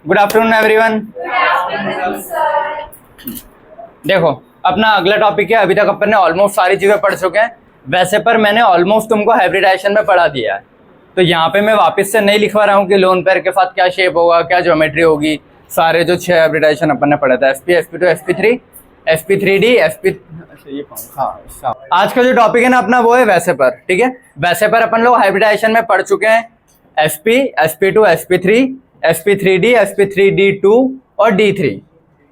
Good afternoon everyone. देखो अपना अगला टॉपिक है, अभी तक अपन ने ऑलमोस्ट सारी चीजें पढ़ चुके हैं। वैसे पर मैंने ऑलमोस्ट तुमको हाइब्रिडाइजेशन में पढ़ा दिया है, तो यहाँ पे मैं वापस से नहीं लिखवा रहा हूँ कि लोन पेयर के साथ क्या शेप होगा, क्या ज्योमेट्री होगी। सारे जो 6 हाइब्रिडाइजेशन अपन ने पढ़ा था, SP, SP2, SP3, SP3D, SP हाँ। आज का जो टॉपिक है ना अपना वो है वैसे पर। ठीक है, वैसे पर अपन लोग हाइब्रिडाइजेशन में पढ़ चुके हैं SP, SP2, SP3, SP3D, SP3D2 और D3।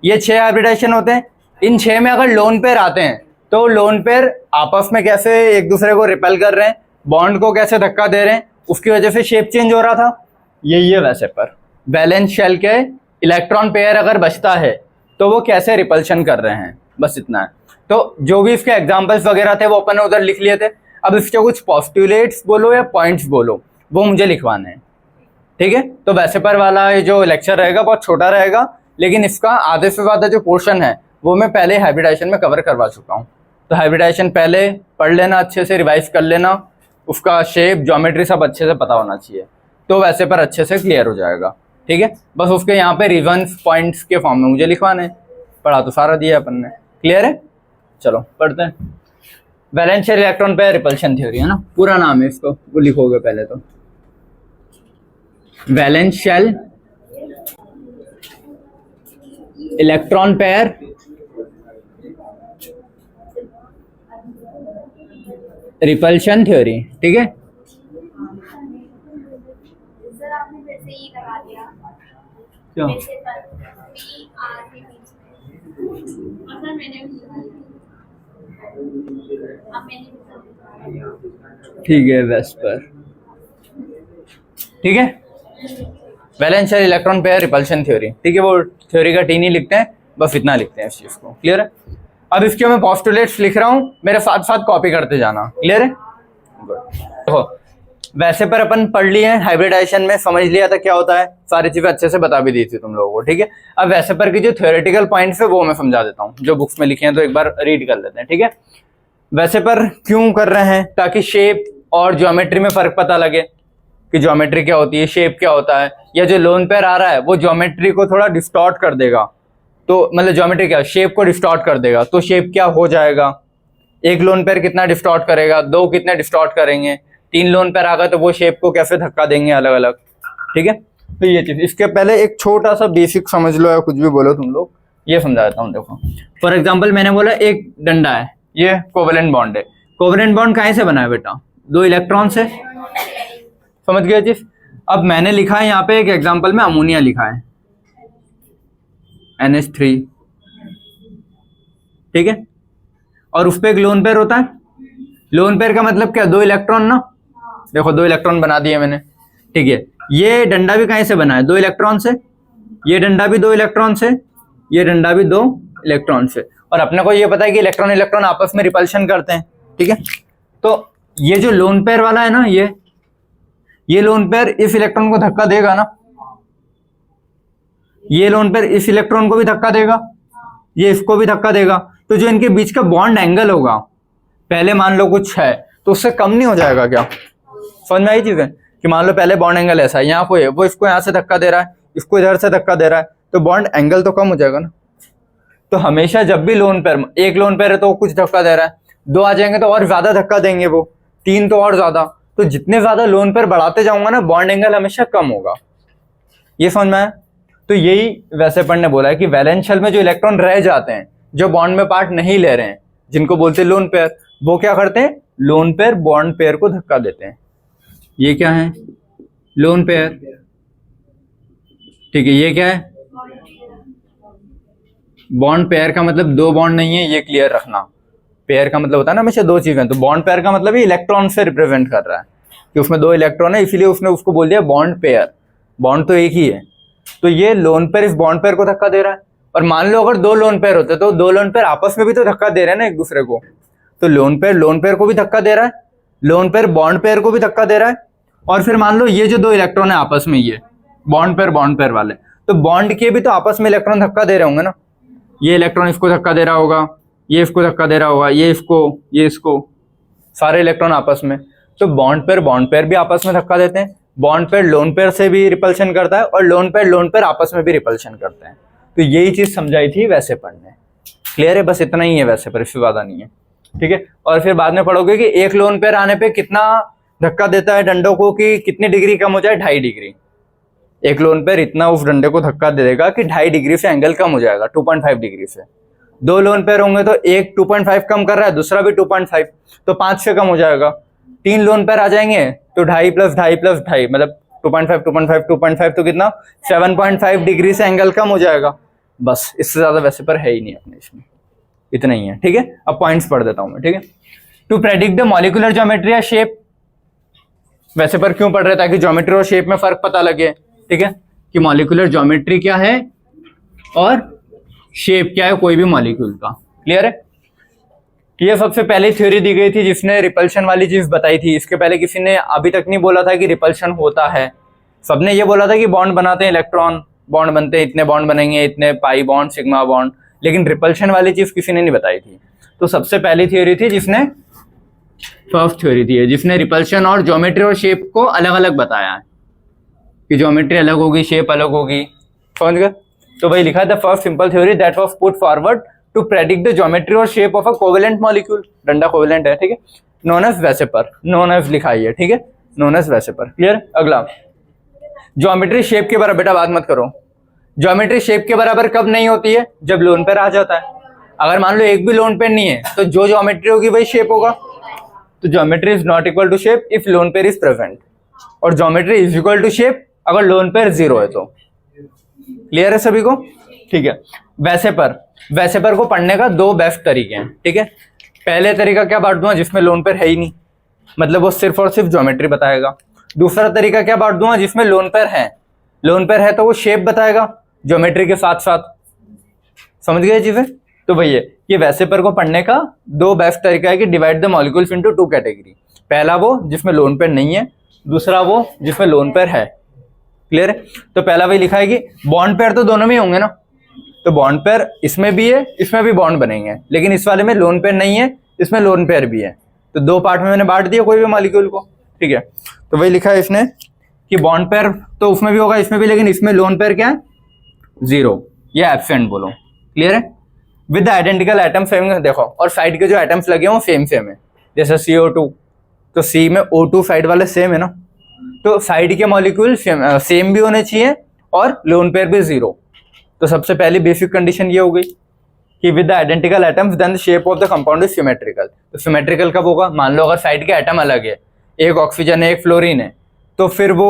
ये 6 हाइब्रिडाइजेशन होते हैं। इन 6 में अगर लोन पेयर आते हैं तो लोन पेयर आपस में कैसे एक दूसरे को रिपेल कर रहे हैं, बॉन्ड को कैसे धक्का दे रहे हैं, उसकी वजह से शेप चेंज हो रहा था। यही है वैसे पर। वैलेंस शेल के इलेक्ट्रॉन पेयर अगर बचता है तो वो कैसे रिपल्शन कर रहे हैं, बस इतना है। तो जो भी इसके एग्जाम्पल्स वगैरह थे वो अपन ने उधर लिख लिए थे। अब इसके कुछ पॉस्टुलेट्स बोलो या पॉइंट्स बोलो, वो मुझे लिखवाने हैं। ठीक है, तो वैसे पर वाला ये जो लेक्चर रहेगा बहुत छोटा रहेगा, लेकिन इसका आधे से ज़्यादा जो पोर्शन है वो मैं पहले हाइब्रिडाइजेशन में कवर करवा चुका हूँ। तो हाइब्रिडाइजेशन पहले पढ़ लेना, अच्छे से रिवाइज कर लेना, उसका शेप ज्योमेट्री सब अच्छे से पता होना चाहिए, तो वैसे पर अच्छे से क्लियर हो जाएगा। ठीक है, बस उसके यहाँ पे रिजन्स पॉइंट्स के फॉर्म में मुझे लिखवाने। पढ़ा तो सारा दिया अपन ने, क्लियर है। चलो पढ़ते हैं। Valence shell electron pair repulsion theory है ना, पूरा नाम है इसको, वो लिखोगे पहले तो। Valence shell electron pair repulsion theory. ठीक है, सर आपने फिर से ये लगा दिया। क्यों? वैसे पर P R के बीच में और सर मैंने भी लगा दिया। अब मैंने भी लगा दिया। ठीक है, वेस्पर। ठीक है, valence shell electron pair repulsion theory. ठीक है, वो थ्योरी का टी नहीं लिखते हैं, बस इतना लिखते हैं इस चीज को, क्लियर है। अब इसके मैं पोस्टुलेट्स लिख रहा हूँ, मेरे साथ साथ कॉपी करते जाना, क्लियर है। गुड। देखो वैसे पर अपन पढ़ लिए हैं, हाइब्रिडाइजेशन में समझ लिया था क्या होता है, सारी चीजें अच्छे से बता भी दी थी तुम लोगों को। ठीक है, अब वैसे पर की जो थ्योरेटिकल पॉइंट्स है वो मैं समझा देता हूँ, जो बुक्स में लिखे हैं तो एक बार रीड कर लेते हैं। ठीक है, वैसे पर क्यों कर रहे हैं, ताकि शेप और ज्योमेट्री में फर्क पता लगे कि ज्योमेट्री क्या होती है, शेप क्या होता है। या जो लोन पेयर आ रहा है वो ज्योमेट्री को थोड़ा डिस्टॉर्ट कर देगा, तो मतलब ज्योमेट्री क्या, शेप को डिस्टॉर्ट कर देगा, तो शेप क्या हो जाएगा। एक लोन पेयर कितना डिस्टॉर्ट करेगा, 2 कितने डिस्टॉर्ट करेंगे, 3 लोन पेयर आ गए तो वो शेप को कैसे धक्का देंगे अलग अलग। ठीक है, तो ये चीज, इसके पहले एक छोटा सा बेसिक समझ लो या कुछ भी बोलो तुम लोग, ये समझा देता हूँ। देखो फॉर एग्जाम्पल मैंने बोला एक डंडा है, ये कोवेलेंट बॉन्ड है। कोवेलेंट बॉन्ड कहाँ से बना है बेटा, 2 इलेक्ट्रॉन से, समझ गए चीज। अब मैंने लिखा है यहाँ पे एक एग्जाम्पल में अमोनिया लिखा है NH3। ठीक है, और उस पे एक लोन पेयर होता है। लोन पेयर का मतलब क्या, 2 इलेक्ट्रॉन ना। देखो 2 इलेक्ट्रॉन बना दिए मैंने। ठीक है, ये डंडा भी कहीं से बना है, 2 इलेक्ट्रॉन से। ये डंडा भी 2 इलेक्ट्रॉन से, ये डंडा भी 2 इलेक्ट्रॉन से। और अपने को ये पता है कि इलेक्ट्रॉन इलेक्ट्रॉन आपस में रिपल्शन करते हैं। ठीक है, तो ये जो लोन पेयर वाला है ना, ये लोन पेयर इस इलेक्ट्रॉन को धक्का देगा ना, ये लोन पेयर इस इलेक्ट्रॉन को भी धक्का देगा, ये इसको भी धक्का देगा। तो जो इनके बीच का बॉन्ड एंगल होगा, पहले मान लो कुछ है तो उससे कम नहीं हो जाएगा क्या। समझ में आई चीज है कि मान लो पहले बॉन्ड एंगल ऐसा है, यहाँ कोई है, वो इसको यहाँ से धक्का दे रहा है, इसको इधर से धक्का दे रहा है, तो बॉन्ड एंगल तो कम हो जाएगा ना। तो हमेशा जब भी लोन पेयर, एक लोन पेयर है तो कुछ धक्का दे रहा है, 2 आ जाएंगे तो और ज्यादा धक्का देंगे, वो 3 तो और ज्यादा। तो जितने ज्यादा लोन पेयर बढ़ाते जाऊंगा ना, बॉन्ड एंगल हमेशा कम होगा। ये समझ में आया। तो यही वैसे पर ने बोला है कि वैलेंस शेल में जो इलेक्ट्रॉन रह जाते हैं, जो बॉन्ड में पार्ट नहीं ले रहे हैं, जिनको बोलते हैं लोन पेयर, वो क्या करते हैं, लोन पेयर बॉन्ड पेयर को धक्का देते हैं। ये क्या है, लोन पेयर। ठीक है, ये क्या है, बॉन्ड पेयर का मतलब 2 बॉन्ड नहीं है, ये क्लियर रखना। पेयर का मतलब होता है ना हमेशा 2 चीजें, तो बॉन्ड पेयर का मतलब ही इलेक्ट्रॉन से रिप्रेजेंट कर रहा है कि उसमें 2 इलेक्ट्रॉन है, इसीलिए उसने उसको बोल दिया बॉन्ड पेयर। बॉन्ड तो एक ही है। तो ये लोन पेयर इस बॉन्ड पेयर को धक्का दे रहा है। और मान लो अगर 2 लोन पेयर होते तो 2 लोन पेयर आपस में भी तो धक्का दे रहे हैं ना एक दूसरे को। तो लोन पेयर को भी धक्का दे रहा है, लोन पेयर बॉन्ड पेयर को भी धक्का दे रहा है। और फिर मान लो ये जो 2 इलेक्ट्रॉन है आपस में, ये बॉन्ड पेयर वाले, तो बॉन्ड के भी तो आपस में इलेक्ट्रॉन धक्का दे रहे होंगे ना। ये इलेक्ट्रॉन इसको धक्का दे रहा होगा, ये इसको धक्का दे रहा होगा, ये इसको, सारे इलेक्ट्रॉन आपस में। तो बॉन्ड पेयर भी आपस में धक्का देते हैं, बॉन्ड पेयर लोन पेयर से भी रिपल्शन करता है और लोन पेयर आपस में भी रिपल्शन करते हैं। तो यही चीज समझाई थी वैसे पढ़ने। क्लियर है? बस इतना ही है वैसे पर, इससे ज्यादा नहीं है। ठीक है, और फिर बाद में पढ़ोगे कि एक लोन पेयर आने पे कितना धक्का देता है डंडों को कि कितनी डिग्री कम हो जाए, 2.5 डिग्री। एक लोन पेयर इतना उस डंडे को धक्का दे देगा कि 2.5 डिग्री से एंगल कम हो जाएगा 2.5 डिग्री से। 2 लोन पेयर होंगे तो एक 2.5 कम कर रहा है, दूसरा भी 2.5, तो 5 से कम हो जाएगा। 3 लोन पेयर आ जाएंगे तो 2.5 + 2.5 + 2.5 मतलब 2.5 तो कितना 7.5 डिग्री से एंगल कम हो जाएगा। बस, इससे ज्यादा वैसे पर है ही नहीं अपने इसमें, इतना ही है। ठीक है, अब पॉइंट्स पढ़ देता हूं मैं। ठीक है, to predict the molecular geometry या शेप, वैसे पर क्यों पढ़ रहे, ताकि ज्योमेट्री और शेप में फर्क पता लगे। ठीक है, कि मॉलिक्यूलर ज्योमेट्री क्या है और शेप क्या है कोई भी मॉलिक्यूल का। क्लियर है? ये सबसे पहले थ्योरी दी गई थी जिसने रिपल्शन वाली चीज बताई थी। इसके पहले किसी ने अभी तक नहीं बोला था कि रिपल्शन होता है। सबने ये बोला था कि बॉन्ड बनाते हैं, इलेक्ट्रॉन बॉन्ड बनते हैं, इतने बॉन्ड बनेंगे, इतने पाई बॉन्ड, सिग्मा बॉन्ड, लेकिन रिपल्शन वाली चीज किसी ने नहीं बताई थी। तो सबसे पहली थ्योरी थी जिसने, फर्स्ट थ्योरी थी जिसने रिपल्शन और ज्योमेट्री और शेप को अलग अलग बताया है कि ज्योमेट्री अलग होगी, शेप अलग होगी। समझ गए? तो वही लिखा है, the first simple theory that was put forward to predict the geometry और shape of a covalent molecule. डंडा कोवेलेंट है। ठीक है, known as VSEPR, known as लिखा है। ठीक है, नोन एज वेसेपर। क्लियर? अगला, ज्योमेट्री शेप के बराबर, बेटा बात मत करो। ज्योमेट्री शेप के बराबर कब नहीं होती है? जब लोन पेयर आ जाता है। अगर मान लो एक भी लोन पेयर नहीं है तो जो ज्योमेट्री होगी वही शेप होगा। तो geometry is not equal to shape if lone pair is present, और geometry is equal to shape अगर लोन पेयर 0 है तो। क्लियर है सभी को? ठीक है, वैसे पर को पढ़ने का 2 बेस्ट तरीके हैं। ठीक है, पहले तरीका क्या बांट दूंगा, जिसमें लोन पेयर है ही नहीं, मतलब वो सिर्फ और सिर्फ ज्योमेट्री बताएगा। दूसरा तरीका क्या बांट दूंगा, जिसमें लोन पेयर है, लोन पेयर है तो वो शेप बताएगा ज्योमेट्री के साथ साथ। समझ गए चीजें? तो भैया ये वैसे पर को पढ़ने का 2 बेस्ट तरीका है कि divide the molecules into 2 category. पहला वो जिसमें लोन पेयर नहीं है, दूसरा वो जिसमें लोन पेयर है। क्लियर है? तो पहला वही लिखा है कि बॉन्ड पेयर तो दोनों में ही होंगे ना, तो बॉन्ड पेयर इसमें भी है, इसमें भी बॉन्ड बनेंगे, लेकिन इस वाले में लोन पेयर नहीं है, इसमें लोन पेयर भी है। तो 2 पार्ट में मैंने बांट दिया कोई भी मॉलिक्यूल को। ठीक है, तो वही लिखा है इसने कि बॉन्ड पेयर तो उसमें भी होगा, इसमें भी, लेकिन इसमें लोन पेयर क्या है, 0 या एब्सेंट बोलो। क्लियर है? With the identical atom same, देखो, और साइड के जो एटम्स लगे हों सेम है, जैसे CO2, तो C में O2 साइड वाले सेम है ना, तो साइड के मॉलिक्यूल सेम भी होने चाहिए और लोन पेयर भी 0। तो सबसे पहली बेसिक कंडीशन ये हो गई कि with the identical atoms then the shape of the compound is symmetrical. तो सिमेट्रिकल कब होगा? मान लो अगर साइड के एटम अलग है, एक ऑक्सीजन है एक फ्लोरीन है, तो फिर वो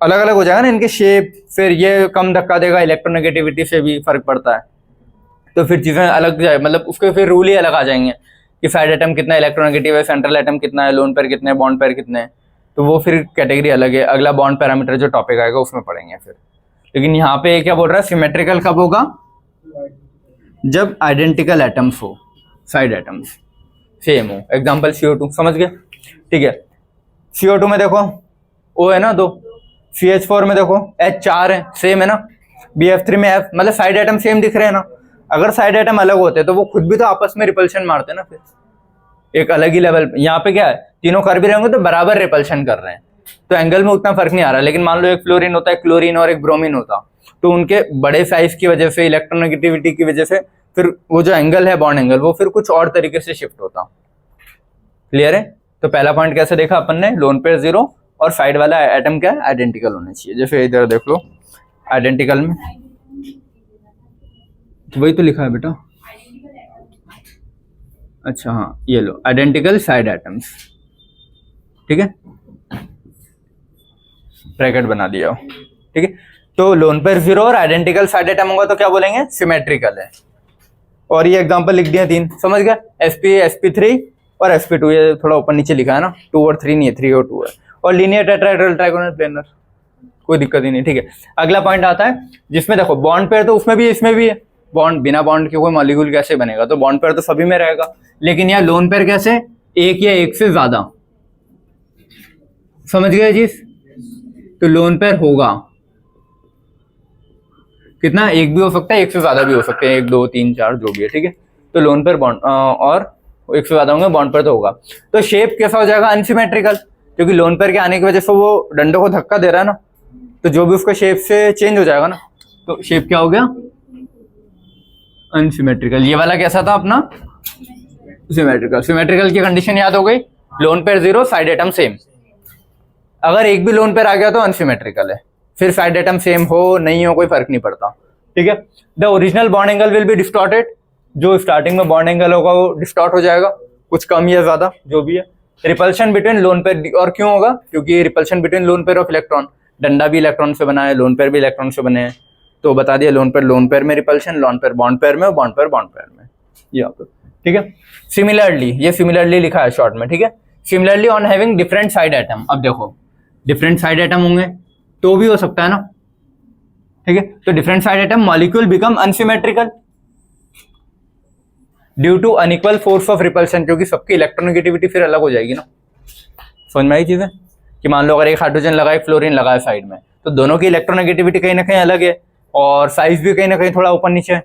अलग अलग हो जाएगा ना इनके शेप, फिर ये कम धक्का देगा, इलेक्ट्रोनेगेटिविटी से भी फर्क पड़ता है, तो फिर चीजें अलग जाए, मतलब उसके फिर रूल ही अलग आ जाएंगे कि साइड एटम कितना इलेक्ट्रोनेगेटिव है, सेंट्रल एटम कितना है, लोन पेयर कितने, बॉन्ड पेयर कितने हैं, तो वो फिर कैटेगरी अलग है। अगला बॉन्ड पैरामीटर जो टॉपिक आएगा उसमें पढ़ेंगे फिर। लेकिन यहाँ पे क्या बोल रहा है, सिमेट्रिकल कब होगा? जब आइडेंटिकल एटम्स हो, साइड एटम्स सेम हो। एग्जांपल CO2, समझ गए? ठीक है, CO2 में देखो O है ना 2, CH4 में देखो H4 है, सेम है ना, BF3 में F, मतलब साइड एटम सेम दिख रहे हैं ना। अगर साइड एटम अलग होते तो वो खुद भी तो आपस में रिपल्शन मारते ना, फिर एक अलग ही लेवल। यहाँ पे क्या है, तीनों कर भी रहे होंगे तो बराबर रिपल्शन कर रहे हैं, तो एंगल में उतना फर्क नहीं आ रहा। लेकिन मान लो एक फ्लोरीन होता है, क्लोरीन और एक ब्रोमीन होता, तो उनके बड़े साइज की वजह से, इलेक्ट्रोनेगेटिविटी की वजह से, फिर वो जो एंगल है बॉन्ड एंगल, वो फिर कुछ और तरीके से शिफ्ट होता। क्लियर है? तो पहला पॉइंट कैसे देखा अपन ने, लोन पेयर 0 और साइड वाला एटम क्या है, आइडेंटिकल होने चाहिए। जैसे इधर देख लो, आइडेंटिकल में तो वही तो लिखा है बेटा। अच्छा हाँ, ये लो, आइडेंटिकल साइड एटम्स। ठीक है, ब्रैकेट बना दिया। ठीक है, तो लोन पेयर 0 और आइडेंटिकल साइड एटम होगा तो क्या बोलेंगे, सिमेट्रिकल है। और ये एग्जांपल लिख दिया 3, समझ गए? sp, sp3 और sp2, ये थोड़ा ऊपर नीचे लिखा है ना, 2 और 3 नहीं है, 3 और 2 है। और लीनियर टेट्राहेड्रल ट्राइगोनल प्लेनर, कोई दिक्कत ही नहीं। ठीक है, अगला पॉइंट आता है जिसमें देखो बॉन्ड पेयर तो उसमें भी इसमें भी है, बॉन्ड बिना बॉन्ड के कोई मॉलिक्यूल कैसे बनेगा, तो बॉन्ड पेयर तो सभी में रहेगा, लेकिन यहाँ लोन पेयर कैसे, एक या एक से ज्यादा। समझ गए चीज? तो लोन पेयर होगा कितना, एक भी हो सकता है, एक से ज्यादा भी हो सकते हैं, 1 2 3 4 जो भी है। ठीक है, तो लोन पेयर बॉन्ड और एक से ज्यादा होंगे, बॉन्ड पेयर तो होगा। तो शेप कैसा हो जाएगा, अनसिमेट्रिकल, क्योंकि लोन पेयर के आने की वजह से वो डंडों को धक्का दे रहा है ना, तो जो भी उसका शेप से चेंज हो जाएगा ना, तो शेप क्या हो गया, अनसिमेट्रिकल। ये वाला कैसा था अपना, सिमेट्रिकल। सिमेट्रिकल की कंडीशन याद हो गई, loan pair 0, side atom same. अगर एक भी लोन पेयर आ गया तो अनसिमेट्रिकल है, फिर साइड एटम सेम हो नहीं हो कोई फर्क नहीं पड़ता, ठीक है। The original bond angle will be distorted, जो स्टार्टिंग में बॉन्ड एंगल होगा वो डिस्टॉर्ट हो जाएगा, कुछ कम या ज्यादा जो भी है। रिपल्शन बिटवीन लोन पेयर, और क्यों होगा, क्योंकि repulsion between lone pair of electron, डंडा भी इलेक्ट्रॉन से बना है, लोन पेयर भी इलेक्ट्रॉन से बने हैं, तो बता दिया लोन पेयर में repulsion, lone pair bond pair में, और बॉन्ड पेयर में, ये आपको, ठीक है। सिमिलरली, ये सिमिलरली लिखा है शॉर्ट में, ठीक है। Similarly on having different side atom, अब देखो डिफरेंट साइड एटम होंगे तो भी हो सकता है ना, ठीक है। तो different side atom molecule become unsymmetrical due to unequal force of repulsion, क्योंकि सबकी इलेक्ट्रोनेगेटिविटी फिर अलग हो जाएगी ना। समझ में आई चीजें, कि मान लो अगर एक हाइड्रोजन लगा एक फ्लोरीन लगा है साइड में, तो दोनों की इलेक्ट्रोनेगेटिविटी कहीं ना कहीं अलग है और साइज भी कहीं ना कहीं थोड़ा ऊपर नीचे है,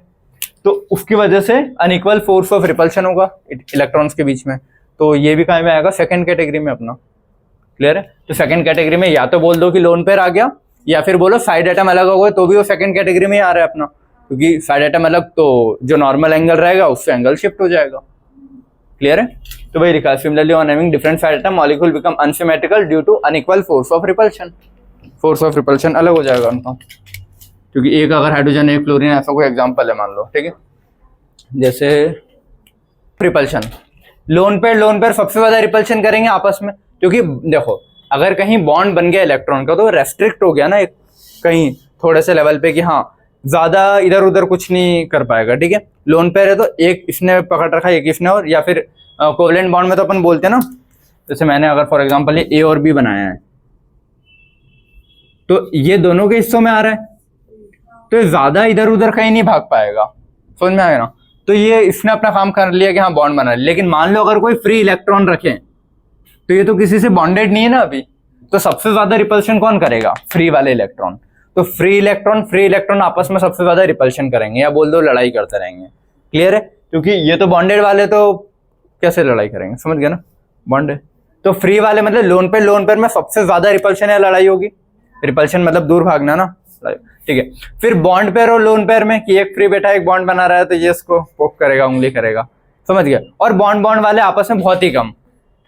तो उसकी वजह से अनइक्वल फोर्स ऑफ रिपल्शन होगा इलेक्ट्रॉन्स के बीच में। तो ये भी कहीं में आएगा सेकंड कैटेगरी में अपना, क्लियर है। तो सेकंड कैटेगरी में या तो बोल दो कि लोन पेयर आ गया, या फिर बोलो साइड एटम अलग हो गए, तो भी वो सेकंड कैटेगरी में ही आ रहा है अपना, क्योंकि साइड एटम अलग तो जो नॉर्मल एंगल रहेगा उससे एंगल शिफ्ट हो जाएगा, क्लियर है। तो वही लिखा है, similarly on having different side atom molecule become unsymmetrical due to unequal force of repulsion, force of repulsion अलग हो जाएगा उनका, क्योंकि एक अगर हाइड्रोजन एक फ्लोरीन ऐसा कोई एग्जांपल है मान लो, ठीक है। जैसे रिपल्शन, लोन पेयर सबसे ज्यादा रिपल्शन करेंगे आपस में, क्योंकि देखो अगर कहीं बॉन्ड बन गया इलेक्ट्रॉन का तो रेस्ट्रिक्ट हो गया ना एक कहीं थोड़े से लेवल पे, कि हाँ ज्यादा इधर उधर कुछ नहीं कर पाएगा, ठीक है। लोन पेयर है तो एक इसने पकड़ रखा है एक इसने, और या फिर कोवलेंट बॉन्ड में तो अपन बोलते हैं ना, जैसे मैंने अगर फॉर एग्जांपल ये ए और बी बनाया है तो ये दोनों के हिस्सों में आ रहा है, तो ज्यादा इधर उधर कहीं नहीं भाग पाएगा, समझ में आया ना। तो ये इसने अपना काम कर लिया कि हाँ बॉन्ड बना लिया, लेकिन मान लो अगर कोई फ्री इलेक्ट्रॉन रखे तो ये तो किसी से बॉन्डेड नहीं है ना अभी, तो सबसे ज्यादा रिपल्शन कौन करेगा, फ्री वाले इलेक्ट्रॉन। तो फ्री इलेक्ट्रॉन आपस में सबसे ज्यादा रिपल्शन करेंगे, या बोल दो लड़ाई करते रहेंगे, क्लियर है। क्योंकि ये तो बॉन्डेड वाले तो कैसे लड़ाई करेंगे, समझ गया ना, बॉन्डेड। तो फ्री वाले मतलब लोन पेयर में सबसे ज्यादा रिपल्शन या लड़ाई होगी, रिपल्शन मतलब दूर भागना ना, ठीक है। फिर बॉन्ड पेयर और लोन पेयर में कि एक फ्री बैठा एक बॉन्ड बना रहा है तो ये इसको पोक करेगा, उंगली करेगा, समझ गया। और बॉन्ड वाले आपस में बहुत ही कम,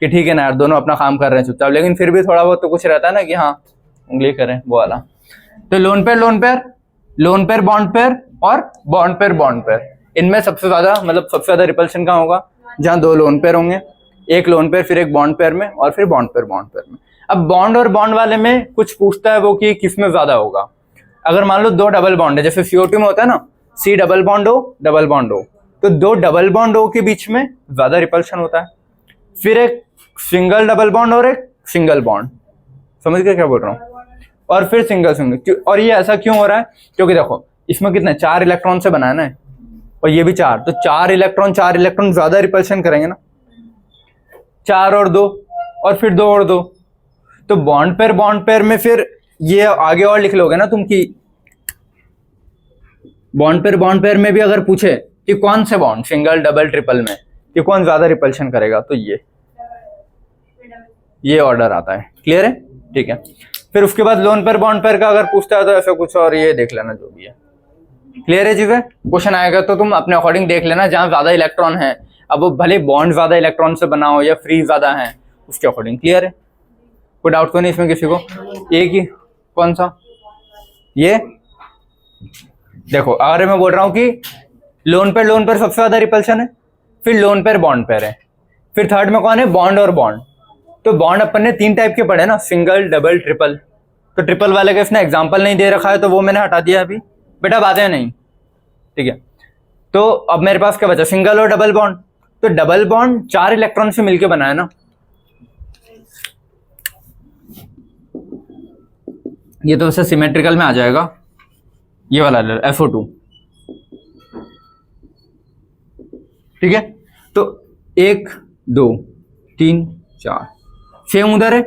कि ठीक है ना यार दोनों अपना काम कर रहे हैं चुपचाप, लेकिन फिर भी थोड़ा बहुत तो कुछ रहता है ना कि हाँ उंगली करें, वो वाला। तो लोन पेयर बॉन्ड पेयर और बॉन्ड पेयर, इनमें सबसे ज्यादा मतलब सबसे ज्यादा रिपल्शन कहाँ होगा, जहाँ दो लोन पेयर होंगे, एक लोन पेयर फिर एक बॉन्ड पेयर में, और फिर बॉन्ड पेयर में। अब बॉन्ड और बॉन्ड वाले में कुछ पूछता है वो कि किस में ज्यादा होगा। अगर मान लो दो डबल बॉन्ड है, जैसे CO2 में होता है ना C डबल बॉन्ड O, तो दो डबल बॉन्ड O के बीच में ज्यादा रिपल्शन होता है। फिर एक सिंगल डबल बॉन्ड और एक सिंगल बॉन्ड, समझ गए क्या बोल रहा हूँ, और फिर सिंगल। और ये ऐसा क्यों हो रहा है, क्योंकि देखो इसमें कितने 4 इलेक्ट्रॉन से बना है ना, और ये भी 4, तो 4 इलेक्ट्रॉन ज्यादा रिपल्शन करेंगे ना, 4 और 2 और फिर 2 और 2। तो बॉन्ड पेयर में फिर ये आगे और लिख लोगे ना तुम कि बॉन्ड पेयर में भी अगर पूछे कि कौन से बॉन्ड सिंगल डबल ट्रिपल में कि कौन ज्यादा रिपल्शन करेगा, तो ये ऑर्डर आता है, क्लियर है, ठीक है। फिर उसके बाद लोन पेयर बॉन्ड पेयर का अगर पूछता है तो ऐसा कुछ और, ये देख लेना जो भी है, क्लियर है चीजें। क्वेश्चन आएगा तो तुम अपने अकॉर्डिंग देख लेना, जहां ज्यादा इलेक्ट्रॉन है, अब वो भले बॉन्ड ज्यादा इलेक्ट्रॉन से बना हो या फ्री ज्यादा है, उसके अकॉर्डिंग, क्लियर है। कोई डाउट तो नहीं इसमें किसी को। एक ही कौन सा, ये देखो अगर मैं बोल रहा हूं कि लोन पेयर सबसे ज्यादा रिपल्शन है, फिर लोन पेयर बॉन्ड पेयर है, फिर थर्ड में कौन है, बॉन्ड और बॉन्ड। तो बॉन्ड अपन ने 3 टाइप के पढ़े ना, सिंगल डबल ट्रिपल। तो ट्रिपल वाले का इसने एग्जांपल नहीं दे रखा है तो वो मैंने हटा दिया अभी, बेटा बातें नहीं, ठीक है। तो अब मेरे पास क्या बचा, सिंगल और डबल बॉन्ड। तो डबल बॉन्ड 4 इलेक्ट्रॉन से मिलकर बना है ना, ये तो वैसे सिमेट्रिकल में आ जाएगा, ये वाला SO2, ठीक है। तो 1 2 3 4 सेम उधर है,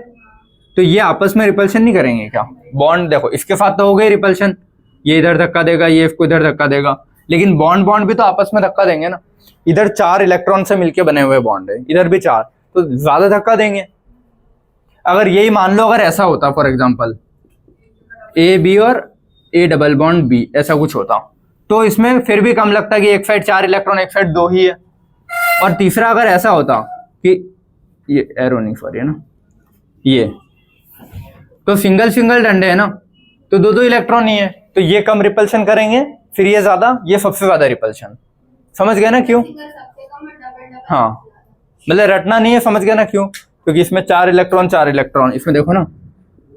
तो ये आपस में रिपल्शन नहीं करेंगे क्या, बॉन्ड देखो इसके साथ तो हो गई रिपल्शन, ये इधर धक्का देगा, ये इसको इधर धक्का देगा, लेकिन बॉन्ड भी तो आपस में धक्का देंगे ना। इधर 4 इलेक्ट्रॉन से मिलके बने हुए बॉन्ड है, इधर भी 4, तो ज्यादा धक्का देंगे। अगर यही मान लो अगर ऐसा होता फॉर एग्जांपल ए बी और ए डबल बॉन्ड बी, ऐसा कुछ होता तो इसमें फिर भी कम लगता कि एक साइड 4 इलेक्ट्रॉन एक साइड 2 ही है। और तीसरा अगर ऐसा होता कि ये एरो नहीं सॉरी है ना, ये तो सिंगल सिंगल डंडे है ना, तो 2 इलेक्ट्रॉन ही है, तो ये कम रिपल्शन करेंगे, फिर ये ज्यादा, ये सबसे ज्यादा रिपल्शन। समझ गए ना क्यों? सिंगल सबसे कम और डबल डबल हाँ मतलब रटना नहीं है, समझ गए ना क्यों? क्योंकि इसमें 4 इलेक्ट्रॉन, इसमें देखो ना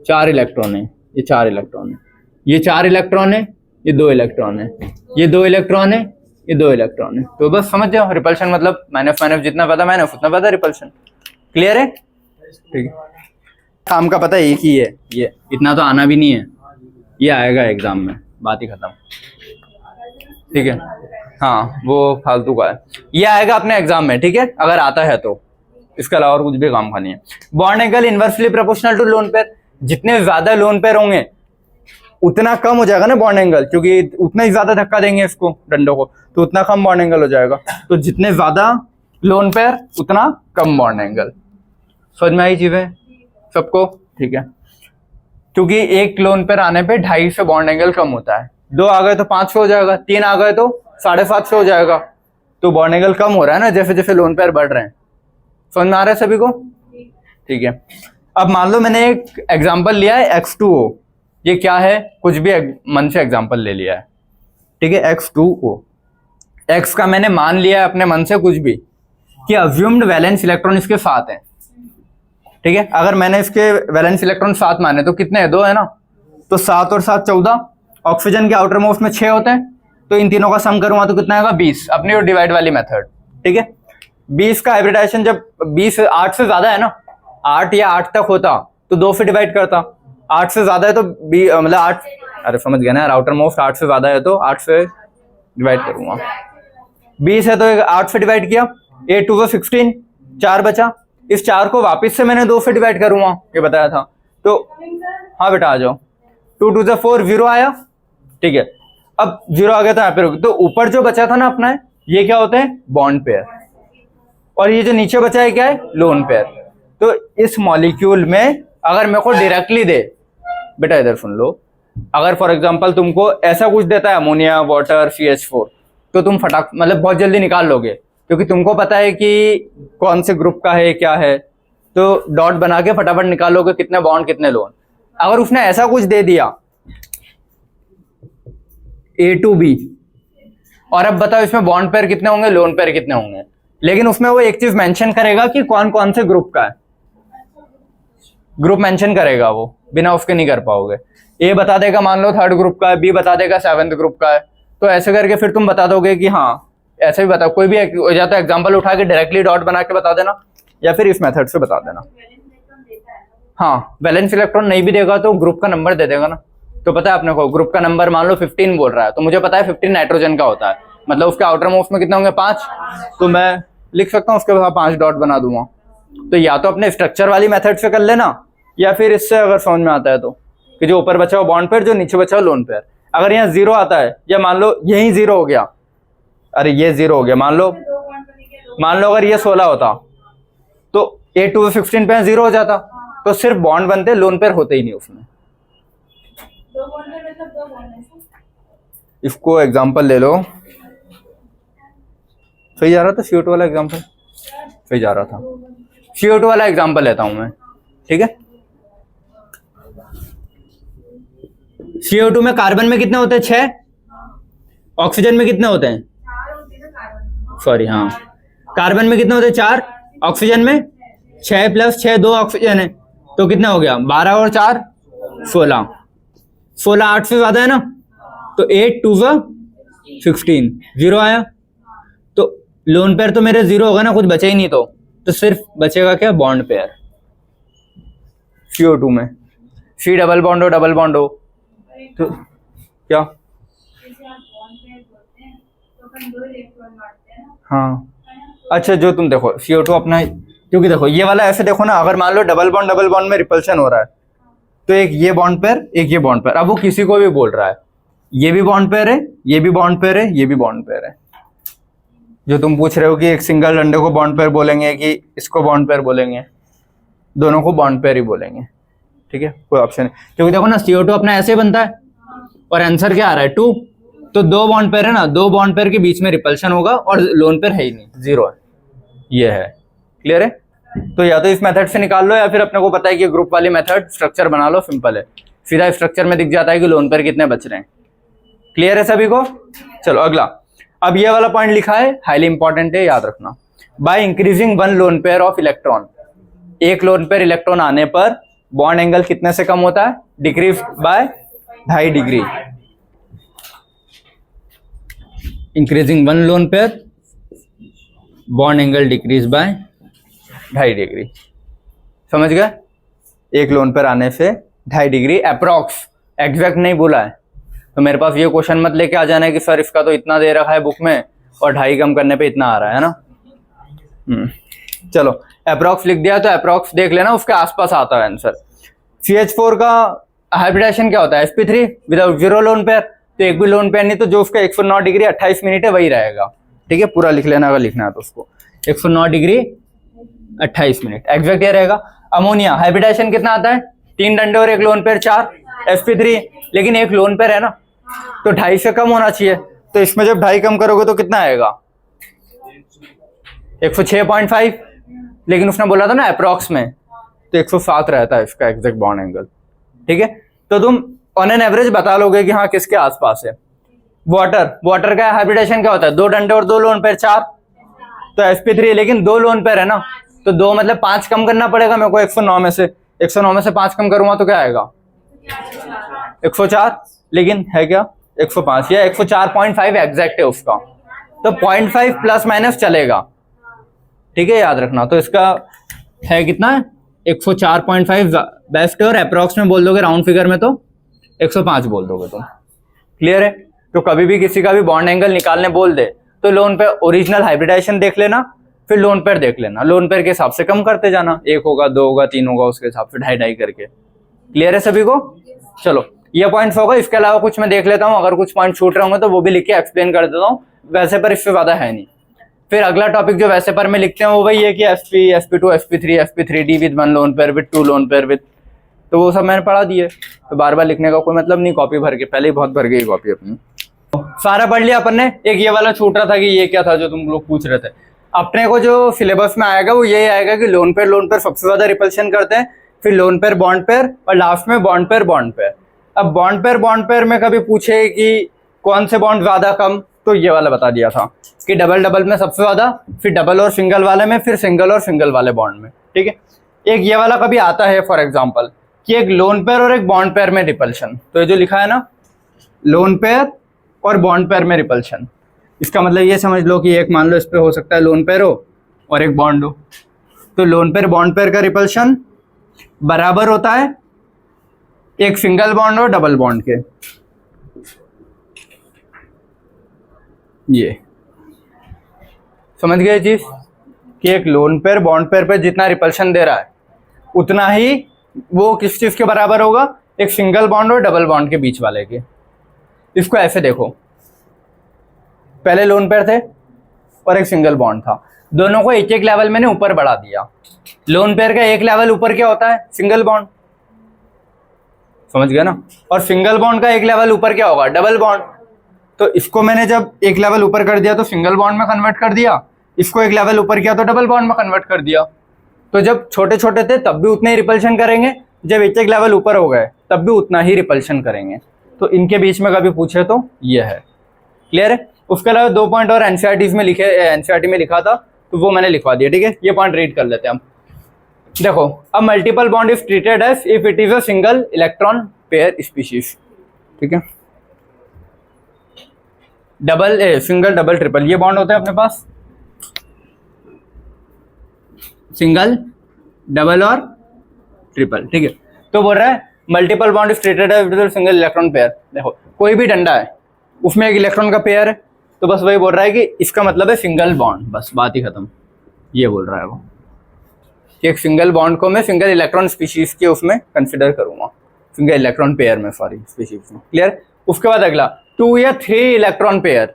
4 इलेक्ट्रॉन है, ये 4 इलेक्ट्रॉन है, ये 4 इलेक्ट्रॉन है, ये 2 इलेक्ट्रॉन है, ये 2 इलेक्ट्रॉन है, ये 2 इलेक्ट्रॉन है। तो बस समझ जाओ रिपल्शन मतलब माइनस माइनस जितना ज्यादा माइनस उतना ज्यादा रिपल्शन। क्लियर है? ठीक है, काम का पता एक ही है, ये इतना तो आना भी नहीं है, ये आएगा एग्जाम में, बात ही खत्म। ठीक है, हाँ वो फालतू का है, ये आएगा अपने एग्जाम में, ठीक है अगर आता है तो, इसके अलावा और कुछ भी काम का नहीं है। Bond angle inversely proportional to lone pair, जितने ज्यादा लोन पेयर होंगे उतना कम हो जाएगा ना बॉन्ड एंगल, क्योंकि उतना ही ज्यादा धक्का देंगे इसको डंडों को, तो उतना कम बॉन्ड एंगल हो जाएगा। तो जितने ज्यादा लोन पेयर उतना कम बॉन्ड एंगल। समझ में आई चीजें सबको? ठीक है, क्योंकि एक लोन पेयर आने पे 2.5 से बॉन्ड एंगल कम होता है, 2 आ गए तो 5 से हो जाएगा, 3 आ गए तो 7.5 से हो जाएगा, तो बॉन्ड एंगल कम हो रहा है ना जैसे जैसे लोन पेयर बढ़ रहे हैं। समझ में आ रहा है सभी को? ठीक है, अब मान लो मैंने एक एग्जांपल लिया है X2O, ये क्या है, कुछ भी मन से एग्जांपल ले लिया है, ठीक है X2O, X का मैंने मान लिया है अपने मन से कुछ भी कि अज्यूम्ड वैलेंस इलेक्ट्रॉन इसके 7 है, ठीक है। अगर मैंने इसके वैलेंस इलेक्ट्रॉन 7 माने तो कितने हैं, 2 है ना, तो 7 और 7 14, ऑक्सीजन के आउटर मोस्ट में 6 होते हैं, तो इन तीनों का सम करूंगा तो कितना आएगा 20, अपनी और डिवाइड वाली मेथड, ठीक है। 20 का हाइब्रिडाइजेशन जब 20 8 से ज्यादा है ना, 8 या 8 तक होता तो 2 से डिवाइड करता, 8 से ज्यादा है तो मतलब 8, अरे समझ गया ना यार, आउटर मोस्ट 8 से ज्यादा है तो 8 से डिवाइड करूंगा, 20 है तो 8 से डिवाइड किया, 8 2 16, 4 बचा, इस 4 को वापस से मैंने 2 से डिवाइड करूंगा, ये बताया था, तो हाँ बेटा आ जाओ, 2 2 4 0 आया, ठीक है। अब 0 आ गया था यहाँ पे, तो ऊपर जो बचा था ना अपना है, ये क्या होते हैं बॉन्ड पेयर, और ये जो नीचे बचा है क्या है लोन पेयर। तो इस मॉलिक्यूल में अगर मेरे को डायरेक्टली दे, बेटा इधर सुन लो, अगर फॉर एग्जांपल तुमको ऐसा कुछ देता है अमोनिया वाटर CH4, तो तुम फटाक मतलब बहुत जल्दी निकाल लोगे, क्योंकि तुमको पता है कि कौन से ग्रुप का है क्या है, तो डॉट बना के फटाफट निकालोगे कितने बॉन्ड कितने लोन। अगर उसने ऐसा कुछ दे दिया A to B, और अब बताओ इसमें बॉन्ड पेयर कितने होंगे लोन पेयर कितने होंगे, लेकिन उसमें वो एक चीज मेंशन करेगा कि कौन कौन से ग्रुप का है, ग्रुप मेंशन करेगा वो, बिना उसके नहीं कर पाओगे। A बता देगा मान लो 3rd ग्रुप का है, B बता देगा 7th ग्रुप का है, तो ऐसे करके फिर तुम बता दोगे कि हाँ ऐसे भी बता, कोई भी या तो एग्जांपल उठा के डायरेक्टली डॉट बना के बता देना, या फिर इस मेथड से बता देना। हाँ वैलेंस इलेक्ट्रॉन नहीं भी देगा तो ग्रुप का नंबर दे देगा ना, तो पता है अपने को ग्रुप का नंबर मान लो 15 बोल रहा है, तो मुझे पता है 15 नाइट्रोजन का होता है, मतलब उसके आउटर मोस्ट में कितने होंगे 5, तो मैं लिख सकता हूँ उसके बाद 5 डॉट बना दूंगा। तो या तो अपने स्ट्रक्चर वाली मेथड से कर लेना, या फिर इससे अगर समझ में आता है तो, कि जो ऊपर बचा हो बॉन्ड पेयर, जो नीचे बचा हो लोन पेयर। अगर यहाँ 0 आता है, या मान लो यही 0 हो गया, अरे ये 0 हो गया, मान लो अगर ये 16 होता तो 8 2 16 पे 0 हो जाता, तो सिर्फ बॉन्ड बनते, लोन पेयर होते ही नहीं उसमें। इसको एग्जांपल ले लो, सही जा रहा था CO2 वाला एग्जांपल, सही जा रहा था, CO2 वाला एग्जांपल लेता हूं मैं, ठीक है। CO2 में कार्बन में कितने होते हैं 6, ऑक्सीजन में कितने होते हैं, सॉरी हाँ कार्बन में कितने होते हैं 4, ऑक्सीजन में 6 + 6 2 ऑक्सीजन है, तो कितना हो गया 12 और 4 16, 16 8 से ज्यादा है ना, तो 8 2 16 0 आया, तो लोन पेयर तो मेरे 0 होगा ना, कुछ बचा ही नहीं, तो सिर्फ बचेगा क्या बॉन्ड पेयर CO2 में, C डबल बॉन्ड हो तो क्या, हाँ अच्छा जो तुम देखो CO2 अपना, क्योंकि देखो ये वाला ऐसे देखो ना, अगर मान लो डबल बॉन्ड में रिपल्शन हो रहा है, तो एक ये बॉन्ड पेयर एक ये बॉन्ड पेयर, अब वो किसी को भी बोल रहा है ये भी बॉन्ड पेयर है, ये भी बॉन्ड पेयर है, ये भी बॉन्ड पेयर है। जो तुम पूछ रहे हो कि एक सिंगल डंडे को बॉन्ड पेयर बोलेंगे कि इसको बॉन्ड पेयर बोलेंगे, दोनों को बॉन्ड पेयर ही बोलेंगे, ठीक है, कोई ऑप्शन नहीं, क्योंकि देखो ना CO2 अपना ऐसे बनता है और आंसर क्या आ रहा है 2, तो 2 बॉन्ड पेयर है ना, 2 बॉन्ड पेयर के बीच में रिपल्शन होगा और लोन पेयर है ही नहीं, 0 है, ये है, क्लियर है। तो या तो इस मेथड से निकाल लो या फिर अपने को पता है कि ग्रुप वाली मेथड, स्ट्रक्चर बना लो, सिंपल है, सीधा स्ट्रक्चर में दिख जाता है कि लोन पेयर कितने बच रहे हैं। क्लियर है सभी को। चलो अगला, अब ये वाला पॉइंट लिखा है, हाईली इंपॉर्टेंट है, याद रखना। By increasing 1 lone pair of electron, एक लोन पेयर इलेक्ट्रॉन आने पर बॉन्ड एंगल कितने से कम होता है, decrease by 2.5 degree. Increasing 1 lone pair, bond angle decrease by 2.5 degree, समझ गए। एक लोन पेयर आने से 2.5 डिग्री अप्रोक्स, एग्जैक्ट नहीं बोला है, तो मेरे पास ये क्वेश्चन मत लेके आ जाना है कि सर इसका तो इतना दे रखा है बुक में और 2.5 कम करने पे इतना आ रहा है ना। चलो अप्रोक्स लिख दिया, तो अप्रोक्स देख लेना, उसके आसपास आता है आंसर। CH4 का हाइब्रिडेशन क्या होता है, sp3 विदाउट 0 लोन पेयर, तो एक भी लोन पेयर नहीं, तो जो उसका 109 डिग्री 28 मिनट है वही रहेगा, ठीक है, पूरा लिख लेना अगर लिखना है तो उसको, 109 डिग्री 28 मिनट एग्जैक्ट ये रहेगा। अमोनिया हाइब्रिडेशन कितना आता है, 3 डंडे और एक लोन पेयर 4 sp3, लेकिन एक लोन पेयर है ना, तो 2.5 से कम होना चाहिए, तो इसमें जब 2.5 कम करोगे तो कितना आएगा, 106.5, लेकिन उसने बोला था ना अप्रोक्स में, तो 107 रहता है इसका एग्जैक्ट बॉन्ड एंगल, ठीक है। तो तुम ऑन एन एवरेज बता लोगे कि हाँ किसके आसपास है। वाटर का हाइब्रिडेशन क्या होता है, 2 डंडे और 2 लोन पेयर 4, तो sp3, लेकिन 2 लोन पेयर है ना, तो 2 मतलब 5 कम करना पड़ेगा मेरे को 109 में से, 109 में से 5 कम करूंगा तो क्या आएगा 104, लेकिन है क्या 105 या 104.5 एग्जैक्ट है उसका, तो 0.5 प्लस माइनस चलेगा, ठीक है, याद रखना। तो इसका है कितना, 104.5 बेस्ट है, और अप्रोक्स में बोल दोगे राउंड फिगर में तो 105 बोल दोगे तुम, क्लियर है। तो कभी भी किसी का भी बॉन्ड एंगल निकालने बोल दे तो लोन पेयर ओरिजिनल हाइब्रिडेशन देख लेना, फिर लोन पेयर देख लेना, लोन पेयर के हिसाब से कम करते जाना, 1 होगा 2 होगा 3 होगा, उसके हिसाब से 2.5 करके, क्लियर है सभी को। चलो ये पॉइंट्स होगा, इसके अलावा कुछ मैं देख लेता हूँ, अगर कुछ पॉइंट छूट रहे होंगे तो वो भी लिख के एक्सप्लेन कर देता हूँ, वैसे पर इससे ज्यादा है नहीं। फिर अगला टॉपिक जो वैसे पर में लिखते हैं वो वही है कि sp, sp2, sp3, sp3d with 1 lone pair with 2 lone pair with, तो वो सब मैंने पढ़ा दिए, तो बार बार लिखने का कोई मतलब नहीं, कॉपी भर के, पहले ही बहुत भर गई कॉपी अपनी, सारा पढ़ लिया अपन ने। एक ये वाला छूट रहा था कि ये क्या था जो तुम लोग पूछ रहे थे, अपने को जो सिलेबस में आएगा वो यही आएगा कि लोन पेयर सबसे ज्यादा रिपल्शन करते हैं, फिर लोन पेयर बॉन्ड पेयर, और लास्ट में बॉन्ड पेयर। अब बॉन्ड पेयर में कभी पूछे कि कौन से बॉन्ड ज्यादा कम, तो ये वाला बता दिया था कि डबल में सबसे ज्यादा, फिर डबल और सिंगल वाले में, फिर सिंगल और सिंगल वाले बॉन्ड में, ठीक है। एक ये वाला कभी आता है फॉर एग्जांपल कि एक लोन पेयर और एक बॉन्ड पेयर में रिपल्शन, तो ये जो लिखा है ना लोन पेयर और बॉन्ड पेयर में रिपल्शन, इसका मतलब ये समझ लो कि एक मान लो इस पे हो सकता है लोन पेयर हो और एक बॉन्ड हो, तो लोन पेयर बॉन्ड पेयर का रिपल्शन बराबर होता है एक सिंगल बॉन्ड और डबल बॉन्ड के, ये समझ गए चीज कि एक लोन पेयर बॉन्ड पेयर पे जितना रिपल्शन दे रहा है उतना ही वो किस चीज के बराबर होगा, एक सिंगल बॉन्ड और डबल बॉन्ड के बीच वाले के। इसको ऐसे देखो, पहले लोन पेयर थे और एक सिंगल बॉन्ड था, दोनों को एक एक लेवल मैंने ऊपर बढ़ा दिया। लोन पेयर का एक लेवल ऊपर क्या होता है, सिंगल बॉन्ड, समझ गया ना, और सिंगल बॉन्ड का एक लेवल ऊपर क्या होगा, डबल बॉन्ड। तो इसको मैंने जब एक लेवल ऊपर कर दिया तो सिंगल बॉन्ड में कन्वर्ट कर दिया, इसको एक लेवल ऊपर किया तो डबल बॉन्ड में कन्वर्ट कर दिया। तो जब छोटे छोटे थे तब भी उतने ही रिपल्शन करेंगे, जब एक एक लेवल ऊपर हो गए तब भी उतना ही रिपल्शन करेंगे। तो इनके बीच में कभी पूछे तो ये है, क्लियर है। उसके अलावा 2 पॉइंट और एनसीईआरटी में लिखा था तो वो मैंने लिखवा दिया, ठीक है। ये पॉइंट रीड कर लेते हैं हम। देखो, अब multiple bond is treated as if it is a single electron pair species, ठीक है। सिंगल डबल ट्रिपल ये बॉन्ड होते हैं अपने पास, सिंगल डबल और ट्रिपल, ठीक है। तो बोल रहा है multiple bond is treated as single electron pair. देखो कोई भी डंडा है उसमें एक इलेक्ट्रॉन का पेयर है, तो बस वही बोल रहा है कि इसका मतलब है सिंगल बॉन्ड, बस बात ही खत्म। ये बोल रहा है वो कि एक सिंगल बॉन्ड को मैं सिंगल इलेक्ट्रॉन स्पीशीज के उसमें कंसिडर करूंगा, सिंगल इलेक्ट्रॉन पेयर में, सॉरी स्पीशीज में, क्लियर। उसके बाद अगला 2 या 3 इलेक्ट्रॉन पेयर,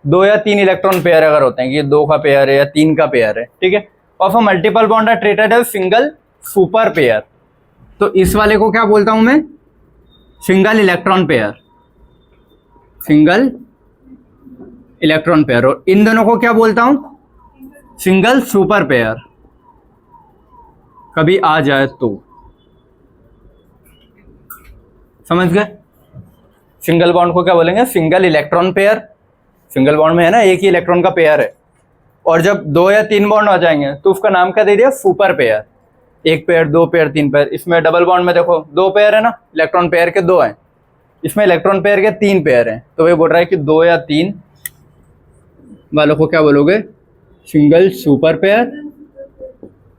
2 या 3 इलेक्ट्रॉन पेयर अगर होते हैं कि 2 का पेयर है या 3 का पेयर है, ठीक है। Of a multiple bond are treated as single super pair. तो इस वाले को क्या बोलता हूं मैं? Single electron pair, single electron pair. और इन दोनों को क्या बोलता हूं? Single super pair. कभी आ जाए तो समझ गए? सिंगल बॉन्ड को क्या बोलेंगे? Single electron pair. Single bond में है ना एक ही इलेक्ट्रॉन का पेयर है, और जब 2 या 3 बॉन्ड आ जाएंगे तो उसका नाम क्या दे दिया? Super pair. 1 pair, 2 pair, 3 pair. इसमें डबल बॉन्ड में देखो 2 पेयर है ना, इलेक्ट्रॉन पेयर के 2 हैं, इसमें इलेक्ट्रॉन पेयर के 3 पेयर हैं। तो वही बोल रहा है कि 2 या 3 वालों को क्या बोलोगे? Single super pair.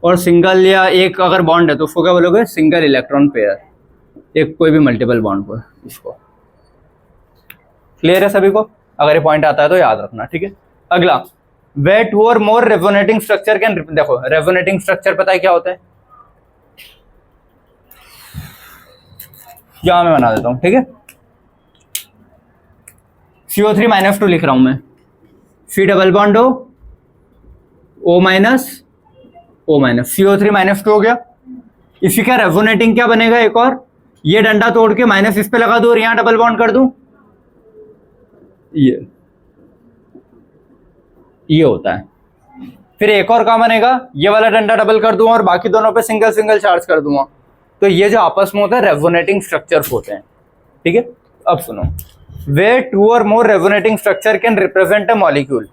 और सिंगल या एक अगर बॉन्ड है तो उसको क्या बोलोगे? Single electron pair. एक कोई भी मल्टीपल बॉन्ड को, इसको। क्लियर है सभी को? अगर ये पॉइंट आता है तो याद रखना, ठीक है। अगला, वे 2 और मोर रेजोनेटिंग स्ट्रक्चर कैन, देखो रेजोनेटिंग स्ट्रक्चर पता है क्या होता है? यहां मैं बना देता हूं, ठीक है। CO3-2 लिख रहा हूं मैं, C double bond O minus O minus, CO3-2 हो गया। इसी का रेजोनेटिंग क्या बनेगा? एक और, ये डंडा तोड़ के माइनस इस पे लगा दूं और यहां डबल बॉन्ड कर दूं, ये होता है। फिर एक और काम बनेगा, ये वाला डंडा डबल कर दूंगा और बाकी दोनों पे सिंगल सिंगल चार्ज कर दूंगा। तो ये जो आपस में होता है रेजोनेटिंग स्ट्रक्चर्स होते हैं, ठीक है। अब सुनो, वे 2 और more resonating structure can represent a molecule.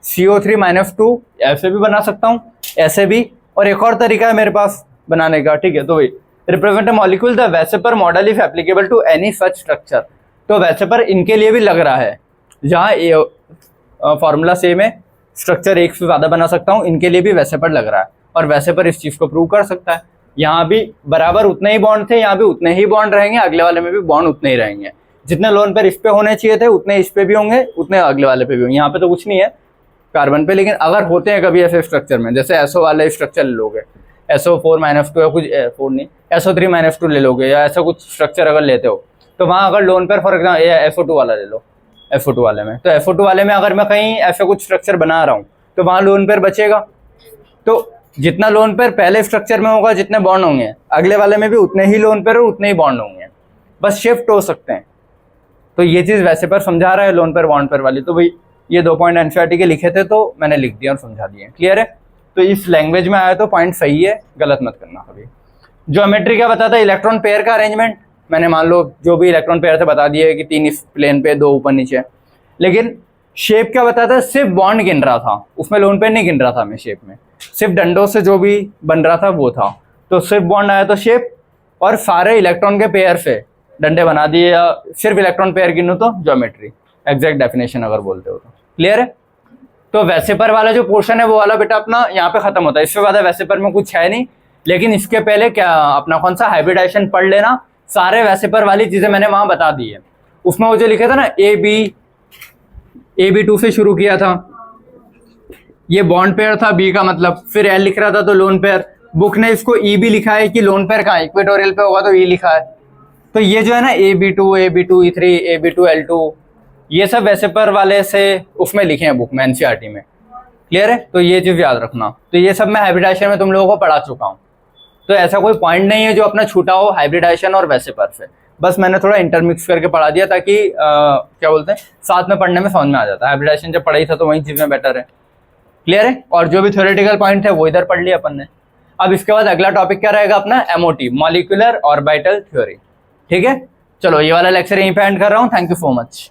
CO3-2 ऐसे भी बना सकता हूं, ऐसे भी, और एक और तरीका है मेरे पास बनाने का, ठीक है। तो वही represent a molecule, the VSEPR model if applicable to any such structure. तो वेसेपर इनके लिए भी लग रहा है, जहां फॉर्मूला सेम है, स्ट्रक्चर एक से ज्यादा बना सकता हूं, इनके लिए भी वेसेपर लग रहा है, और वेसेपर इस चीज को प्रूव कर सकता है। यहाँ भी बराबर उतने ही बॉन्ड थे, यहाँ भी उतने ही बॉन्ड रहेंगे, अगले वाले में भी बॉन्ड उतने ही रहेंगे। जितने लोन पेयर इस पे होने चाहिए थे उतने इस पे भी होंगे, उतने अगले वाले पे भी होंगे। यहाँ पे तो कुछ नहीं है कार्बन पे, लेकिन अगर होते हैं कभी ऐसे स्ट्रक्चर में, जैसे SO वाले स्ट्रक्चर ले लोगे, SO4-2 या कुछ 4 नहीं, SO3-2 ले लोगे, या ऐसा कुछ स्ट्रक्चर अगर लेते हो, तो वहां अगर lone pair for example FO2 वाला ले लो, FO2 वाले में, तो FO2 वाले में अगर मैं कहीं ऐसा कुछ स्ट्रक्चर बना रहा हूँ तो वहां लोन पेयर बचेगा। तो जितना लोन पेयर पहले स्ट्रक्चर में होगा, जितने बॉन्ड होंगे, अगले वाले में भी उतने ही लोन पेयर और उतने ही बॉन्ड होंगे, बस शिफ्ट हो सकते हैं। तो ये चीज वैसे पर समझा रहा है लोन पेयर बॉन्ड पेयर वाली। तो भाई ये 2 पॉइंट एनसीईआरटी के लिखे थे तो मैंने लिख दिया और समझा दिए। क्लियर है? तो इस लैंग्वेज में आया तो पॉइंट सही है, गलत मत करना कभी। ज्योमेट्री क्या बताता है? इलेक्ट्रॉन पेयर का अरेंजमेंट। मैंने मान लो जो भी इलेक्ट्रॉन पेयर थे बता दिए कि 3 इस प्लेन पे, 2 ऊपर नीचे। लेकिन शेप क्या बताता है? सिर्फ बॉन्ड गिन रहा था, उसमें लोन पेयर नहीं गिन रहा था मैं शेप में, सिर्फ डंडों से जो भी बन रहा था वो था। तो सिर्फ बॉन्ड आया तो शेप, और सारे इलेक्ट्रॉन के पेयर से डंडे बना दिए, या सिर्फ इलेक्ट्रॉन पेयर गिनूं तो ज्योमेट्री, एग्जैक्ट डेफिनेशन अगर बोलते हो तो। क्लियर है? तो वेसेपर वाला जो पोर्शन है वो वाला बेटा अपना यहाँ पे खत्म होता है। इससे ज्यादा वेसेपर में कुछ है नहीं, लेकिन इसके पहले क्या अपना कौन सा हाइब्रिडाइजेशन पढ़ लेना, सारे वेसेपर वाली चीजें मैंने वहां बता दी है। उसमें वो जो लिखा था ना, AB2 से शुरू किया था, ये बॉन्ड पेयर था B का मतलब, फिर L लिख रहा था तो लोन पेयर। बुक ने इसको E भी लिखा है कि लोन पेयर कहाँ इक्वेटोरियल पे होगा तो E लिखा है। तो ये जो है ना AB2, AB2, E3, AB2, L2, ये सब वेसेपर वाले से उसमें लिखे हैं बुक में, एनसीईआरटी में। क्लियर है? तो ये चीज याद रखना। तो ये सब मैं हाइब्रिडाइजेशन में तुम लोगों को पढ़ा चुका हूँ, तो ऐसा कोई पॉइंट नहीं है जो अपना छूटा हो हाइब्रिडाइजेशन और वेसेपर से। बस मैंने थोड़ा इंटरमिक्स करके पढ़ा दिया ताकि क्या बोलते हैं, साथ में पढ़ने में समझ में आ जाता है। हाइब्रिडाइजेशन जब पढ़ाई था तो वही चीजें बेटर है। क्लियर है? और जो भी थ्योरेटिकल पॉइंट है वो इधर पढ़ लिया अपन ने। अब इसके बाद अगला टॉपिक क्या रहेगा अपना? MOT, molecular orbital theory. ठीक है, चलो ये वाला लेक्चर यहीं पे एंड कर रहा हूँ। Thank you so much.